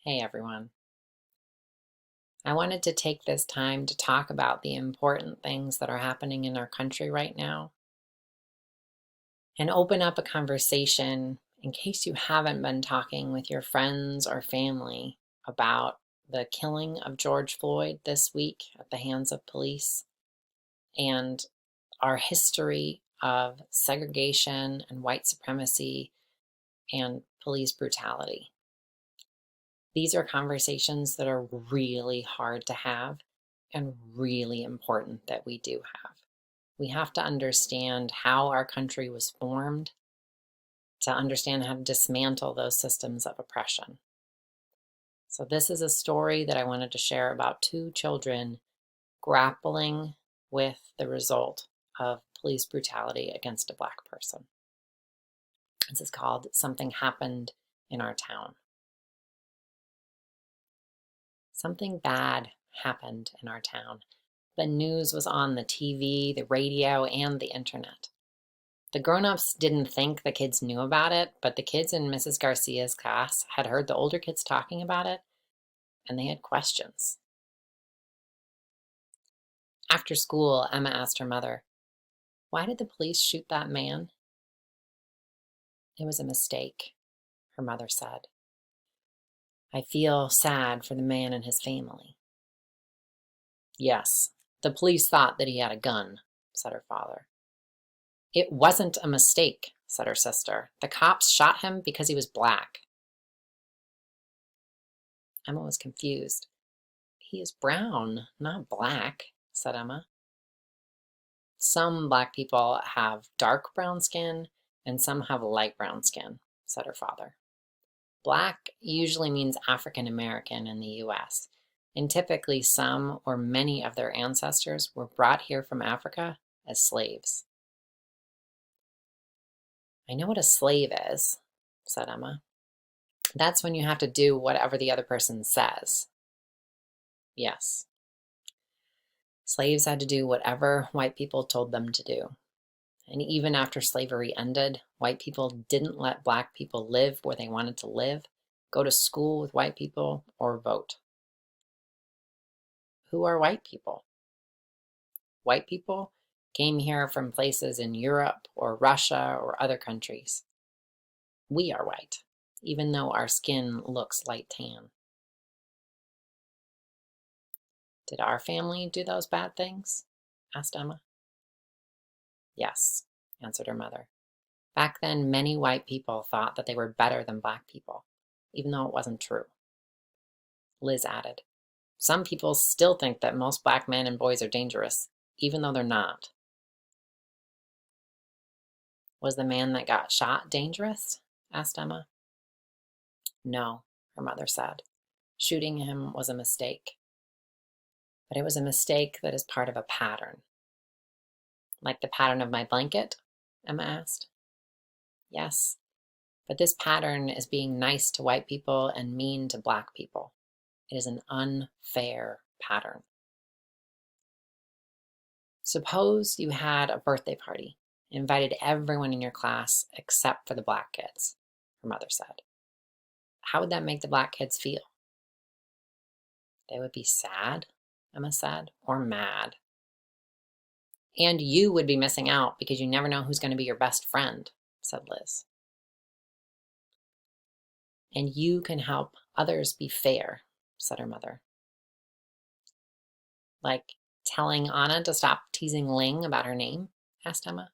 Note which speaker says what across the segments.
Speaker 1: Hey everyone. I wanted to take this time to talk about the important things that are happening in our country right now and open up a conversation in case you haven't been talking with your friends or family about the killing of George Floyd this week at the hands of police and our history of segregation and white supremacy and police brutality. These are conversations that are really hard to have and really important that we do have. We have to understand how our country was formed to understand how to dismantle those systems of oppression. So this is a story that I wanted to share about two children grappling with the result of police brutality against a Black person. This is called Something Happened in Our Town. Something bad happened in our town. The news was on the TV, the radio, and the internet. The grown-ups didn't think the kids knew about it, but the kids in Mrs. Garcia's class had heard the older kids talking about it, and they had questions. After school, Emma asked her mother, "Why did the police shoot that man?" "It was a mistake," her mother said. "I feel sad for the man and his family." "Yes, the police thought that he had a gun," said her father. "It wasn't a mistake," said her sister. "The cops shot him because he was Black." Emma was confused. "He is brown, not Black," said Emma. "Some Black people have dark brown skin and some have light brown skin," said her father. Black usually means African American in the US, and typically some or many of their ancestors were brought here from Africa as slaves. "I know what a slave is," said Emma. "That's when you have to do whatever the other person says." "Yes." Slaves had to do whatever white people told them to do. And even after slavery ended, white people didn't let Black people live where they wanted to live, go to school with white people, or vote. Who are white people? White people came here from places in Europe or Russia or other countries. We are white, even though our skin looks light tan. "Did our family do those bad things?" asked Emma. "Yes," answered her mother. "Back then, many white people thought that they were better than Black people, even though it wasn't true." Liz added, "Some people still think that most Black men and boys are dangerous, even though they're not." "Was the man that got shot dangerous?" asked Emma. "No," her mother said. "Shooting him was a mistake. But it was a mistake that is part of a pattern." "Like the pattern of my blanket?" Emma asked. "Yes, but this pattern is being nice to white people and mean to Black people. It is an unfair pattern." "Suppose you had a birthday party, invited everyone in your class except for the Black kids," her mother said. "How would that make the Black kids feel?" "They would be sad," Emma said, "or mad." "And you would be missing out because you never know who's going to be your best friend," said Liz. "And you can help others be fair," said her mother. "Like telling Anna to stop teasing Ling about her name?" asked Emma.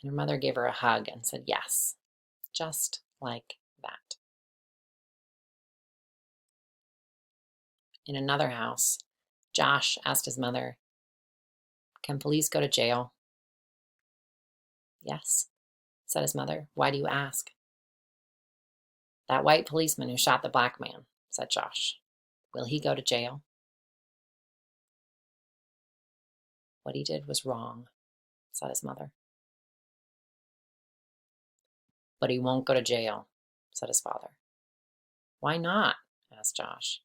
Speaker 1: And her mother gave her a hug and said yes, just like that. In another house, Josh asked his mother, "Can police go to jail?" "Yes," said his mother. "Why do you ask?" "That white policeman who shot the Black man," said Josh. "Will he go to jail?" "What he did was wrong," said his mother. "But he won't go to jail," said his father. "Why not?" asked Josh.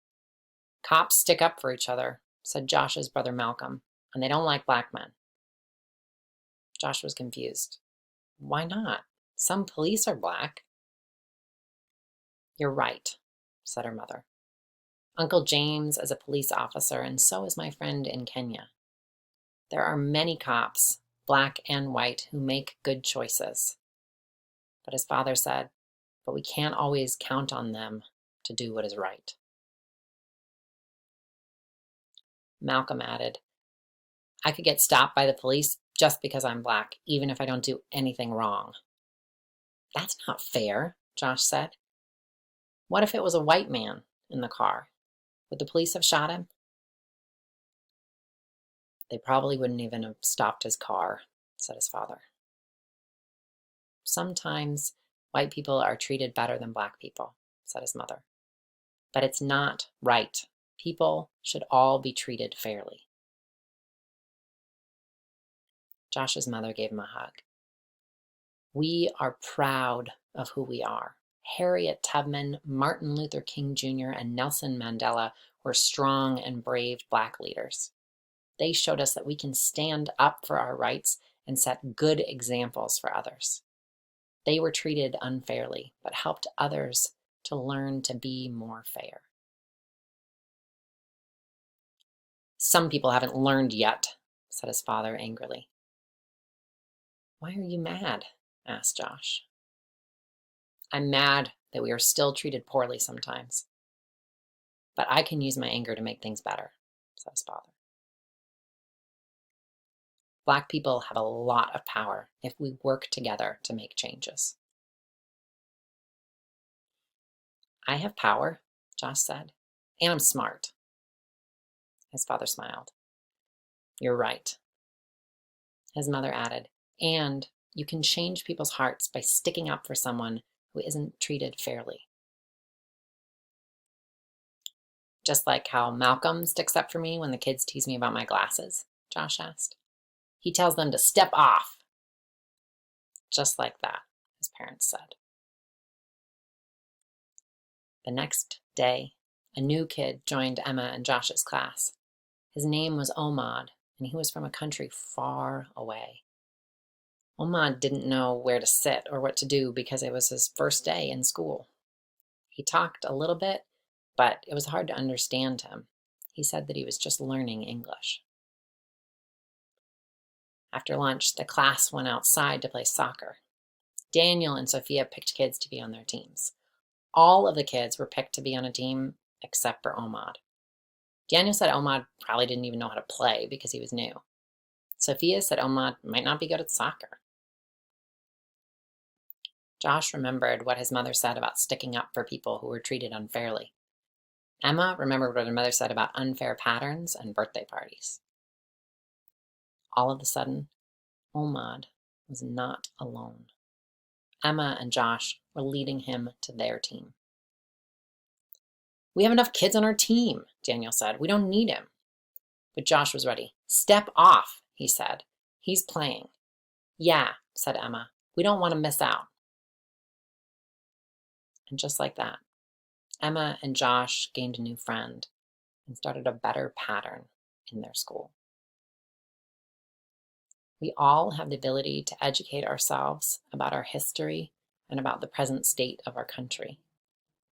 Speaker 1: "Cops stick up for each other," said Josh's brother Malcolm, "and they don't like Black men." Josh was confused. "Why not? Some police are Black." "You're right," said her mother. Uncle James is a police officer, and so is my friend in Kenya. There are many cops, black and white, who make good choices. But his father said, but we can't always count on them to do what is right. Malcolm added, I could get stopped by the police just because I'm black, even if I don't do anything wrong. That's not fair, Josh said. What if it was a white man in the car? Would the police have shot him? They probably wouldn't even have stopped his car, said his father. Sometimes white people are treated better than black people, said his mother. But it's not right. People should all be treated fairly. Josh's mother gave him a hug. We are proud of who we are. Harriet Tubman, Martin Luther King Jr., and Nelson Mandela were strong and brave black leaders. They showed us that we can stand up for our rights and set good examples for others. They were treated unfairly, but helped others to learn to be more fair. Some people haven't learned yet, said his father angrily. Why are you mad? Asked Josh. I'm mad that we are still treated poorly sometimes. But I can use my anger to make things better, said his father. Black people have a lot of power if we work together to make changes. I have power, Josh said, and I'm smart. His father smiled. You're right. His mother added, and you can change people's hearts by sticking up for someone who isn't treated fairly. Just like how Malcolm sticks up for me when the kids tease me about my glasses, Josh asked. He tells them to step off. Just like that, his parents said. The next day, a new kid joined Emma and Josh's class. His name was Omad, and he was from a country far away. Omad didn't know where to sit or what to do because it was his first day in school. He talked a little bit, but it was hard to understand him. He said that he was just learning English. After lunch, the class went outside to play soccer. Daniel and Sophia picked kids to be on their teams. All of the kids were picked to be on a team except for Omad. Daniel said Omad probably didn't even know how to play because he was new. Sophia said Omad might not be good at soccer. Josh remembered what his mother said about sticking up for people who were treated unfairly. Emma remembered what her mother said about unfair patterns and birthday parties. All of a sudden, Omad was not alone. Emma and Josh were leading him to their team. We have enough kids on our team, Daniel said. We don't need him. But Josh was ready. Step off, he said. He's playing. Yeah, said Emma. We don't want to miss out. And just like that, Emma and Josh gained a new friend and started a better pattern in their school. We all have the ability to educate ourselves about our history and about the present state of our country.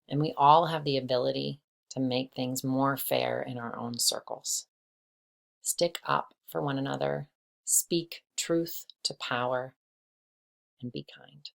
Speaker 1: And we all have the ability to make things more fair in our own circles. Stick up for one another, speak truth to power, and be kind.